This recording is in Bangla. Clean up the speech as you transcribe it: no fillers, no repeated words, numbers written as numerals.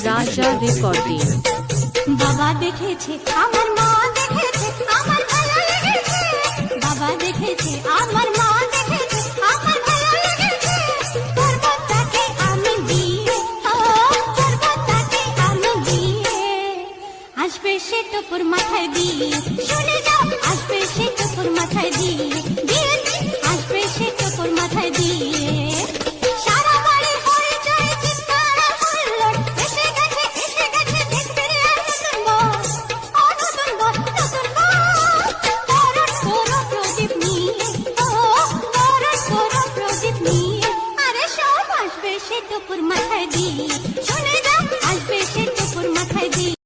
রাজা রেকর্ডিং। বাবা দেখেছে আমার মা দেখেছে আমার ভালো লেগেছে, বাবা দেখেছে আমার মা দেখেছে আমার ভালো লেগেছে, করব তাকে আমি বিয়ে, ও করব তাকে আমি বিয়ে, আসবে সে টুকুর মাথায় দিয়ে, শুনে যাও আসবে সে টুকুর মাথায় দিয়ে, বিয়ে